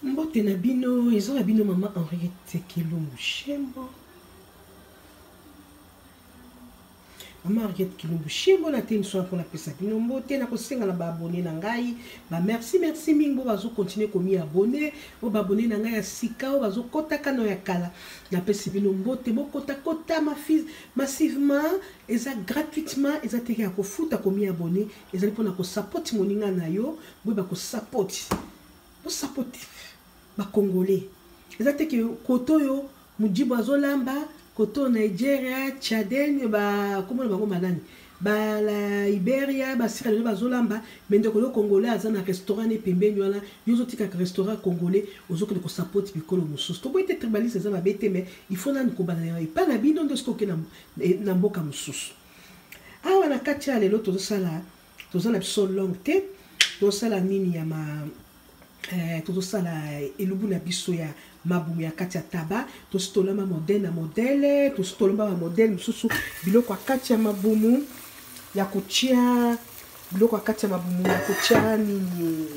Mbote na bino, ils ont bino maman Henriette Kilumbu Shembo. Maman Henriette Kilumbu Shembo na te une pour la pesa bino mbote na kosenga na ba abonné na ngai. Ba merci mingo bazo continuer komi abonné, o ba abonné na ngai ya sika o bazo kota kano ya kala. Na pesa bino mbote mo kota ma fils massivement eza gratuitement eza te ya ko futa komi abonné, eza pour na ko support moninga na yo, bo ba ko support. Bo support ba Congolais. Ezate que koto yo mujibu azolamba koto Nigeria, Tchaden ba comment ba manani ba la Iberia ba Sierra Leone bazolamba mende ko Congolais azana restaurant ne pembeni wana yozo tika restaurant congolais ozoko ko support bikolo mususu to boite tribaliste za ba bete mais il faut nan ko bana et pas na bino ndo sko ke na mboka mususu awa na katia lelo to sala biso long te to sala nini ya ma tout ça là elubu na biso ya mabumu ya kati ya taba to stolama modèle to stolama modèle mususu biloko kati ya mabumu ya kotia biloko kati ya mabumu ya kotia nini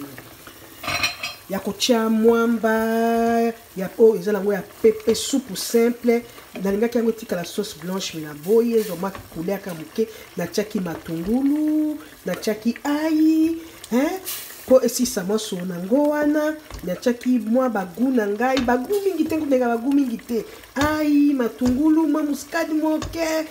ya kotia mwamba ya po ezala ngo ya pepe soupe simple nalinga ki yango tika la sauce blanche na boye zo ma couleur ka muke na chaki matungulu na chaki ai po esi sama so na ngo wana na chaki mwa bagu na ngai bagu mingi te ndenga bagu mingi te ai matungulu mwa muscade moke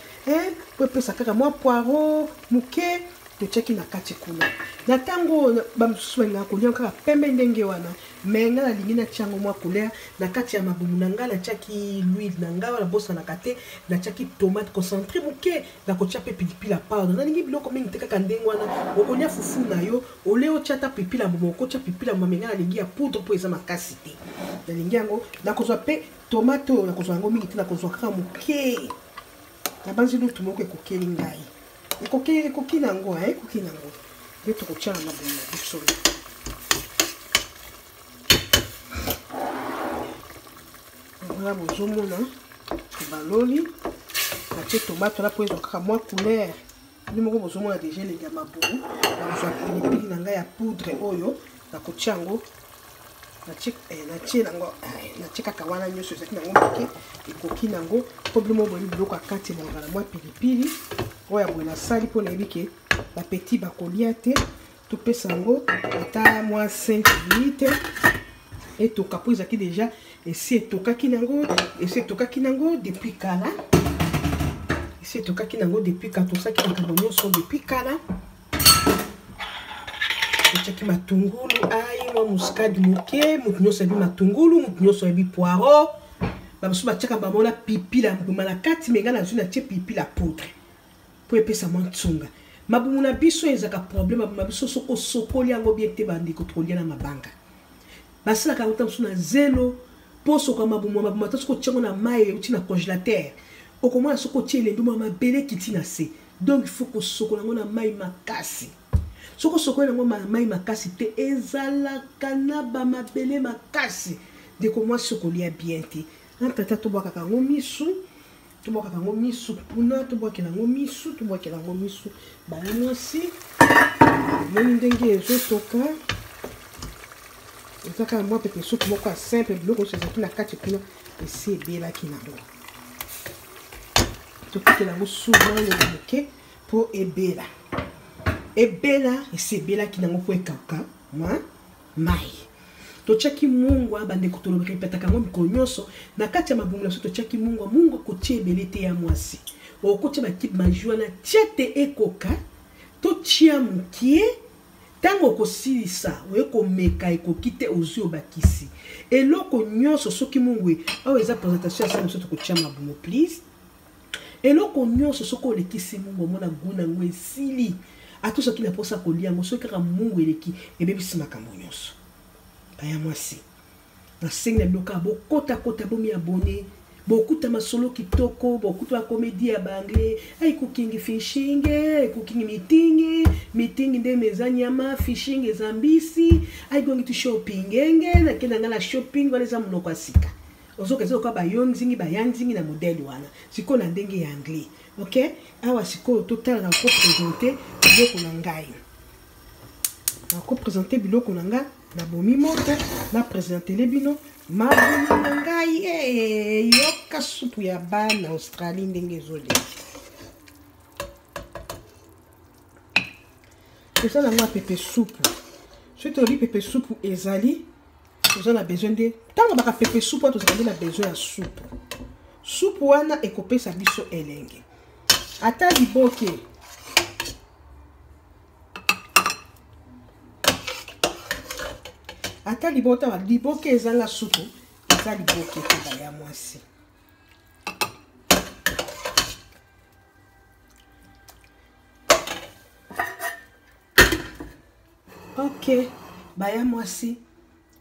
po pesa kaka mwa poireau muke to chaki na kati kuna na tango ba mswenga ko kaka pembe ndenge wana menga na lingina chango mwa couleur na kati ya mabumu na ngala chaki l'huile na ngala la bossa na kate na chaki tomate concentré muke na ko chape pilipili la powder na lingi biloko mingi te kaka ndenge wana okonya fufu na yo oleo chata pilipili la momo ko cha pilipili la mamenga na lingi ya poudre po eza makasi te na lingi yango na kozwa pe tomate na kozwa yango mingi te na kozwa kaka muke na banzi lutu moko ekokeli ngai ekoki nango ekoki nango beto ko chana na bomo biso voilà bozomona baloli na tie tomate la po ezo kaka mwa couleur ni moko bozomona déjà les gamaboum na kozwa pilipili na ngai ya poudre oyo na kotia yango na tie nango na tie kaka wana nyonso ezaki nango moke ekoki nango problème oboni biloko akati na mwa pilipili oya boye nasali mpo nayebi ke bapetit bakolia te topesa yango ata mwa 5 minutes etoka po ezalaki déjà esi etokaki nango depuis kala esi etokaki nango depuis kala tosaki makambo nyonso depuis kala totiaki matungulu ai mwa muscade moke motu nyonso ayebi matungulu motu nyonso ayebi poireau bamosusu batiaka bamona pipi la mbuma na kati menga nazwi natie pipi la poudre po epesa mwa ntunga mabumu na biso ezaka problème mabumu na biso soko sokoli yango bien te bandeko tokolia na mabanga basalaka yango ta mosusu na zelo po soka mabumu ata soko tiango na mai euti na congélateur okomona soko tie elendo mwa mabele kiti na se donc il faut kosokola yango na mai makasi soko sokola yango na mai makasi te ezalaka na bamabele makasi ndeko mwa sokolia bien te antata tobwakaka yango misu tobwakaka yango misu puna tobwakela yango misu bana mwasi moni ndenge ezotoka ezaka mwa pepe supu moko ya simple biloko nyonso ezalaki na kati kuna esi ebelaki nango tokitela yango souvent ya moke mpo ebela esi ebelaki nango mpo ekauka mai totiaki mungwa bandeko tolorepetaka yango mikolo nyonso na kati ya mabumu na biso totiaki mungwa kotia ebele te ya mwasi okotia bakipe majwi wana tia te ekoka totia mokie ntango okosilisa oyekomeka ekoki te ozwi obakisi eloko nyonso soki mungwe oyo eza présentation ya sala biso tokotia mabumu please eloko nyonso soki olekisi mungwa omona gu nango esili ata soki na mposa kolia yango soki kaka mungu eleki ebebisi makambo nyonso baya mwasi nasengi na biloko bokota bomi abonné bokuta masolo kitoko bokuta comédie ya banglais ay cooking fishing cooking meeting nde mezanyama fishing ezambisi ay going to shopping na kenda ngala shopping wala za mnoko asika ozokezo kwa bayonzingi bayanzingi na modèle wana siko na ndenge ya anglais OK awa siko total na ko présenter biloko na ngai na ko présenter biloko na nga na bomi moto na présenter les bino mabuni na ngai yoka supu ya bana Australie ndenge ezoli eza na ngwa pepe soupe soki tolobi pepe soupe ezali toza na besoin de ntango baka pepe soupe tozali na besoin ya soupe soupe wana ekopesa biso elenge ata liboke ata liboke ezanga supu eza liboke te ya mwasi ok baya mwasi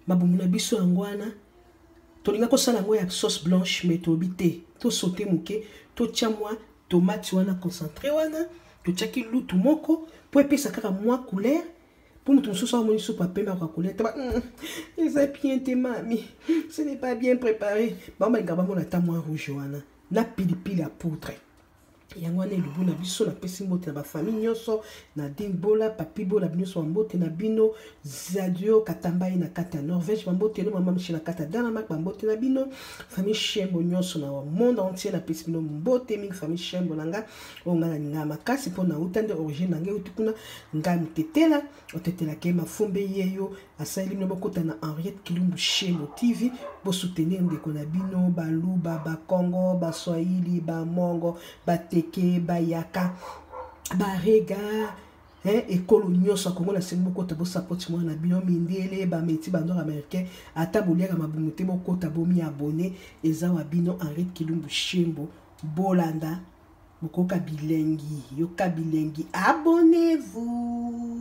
babumu na biso yango wana tolinga kosala yango ya sauce blanche mais tobi te to sauté moke to tia mwa tomate wana concentré wana to tiaki lutu moko po epesa kaka mwa couleur pour mutu mosusu amoni soupe ya pembe ya couleur taba eza bien te mami ce n'est pas bien préparé balinga bamona ata mwa rouge wana na pilipili ya poudre yango wana elubu na biso napesi mbote na bafamille nyonso na Ding Bola papi Bola nyonso bambote na bino Zadio Katambai na kata Norvège bambote no mama Michel na kata Danemark bambote na bino famille Shembo nyonso na monde entier napesi bino mbote mingi famille Shembo nanga onga na makasi pona utande origine nanga utikuna nga mtetela otetela ke mafumbe yeyo asali bino bokota na Henriette Kilumbu Shembo TV bo soutenir ndeko na bino baluba ba Congo ba Swahili ba Mongo ba Teke bayaka barega ekolo nyonso akongo na sengi bokota bosapoti mwana na bino mindele bameti bandor américain ata boliaka mabumu te bokota bomi abone eza wa bino Henriette Kilumbu Shembo bolanda bokoka bilengi yoka bilengi abonnez-vous.